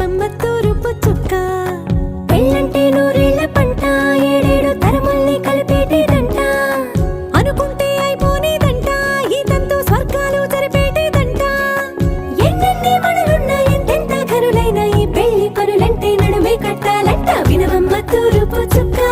వినవమ్మ తూరుపు చుక్క. పెళ్ళంటే నూరేళ్ల పంట, ఏడేడు తరముల్ని కలిపేటేదంట. అనుకుంటే అయిపోనేదంట, ఈ తంతు స్వర్గాలు జరిపేటేదంట. ఎన్నెన్ని మనులున్నా ఎంతెంత కనులైనా ఈ పెళ్లి పనులంటే నడుమే కట్టాలంట. వినవమ్మ తూరుపు చుక్క.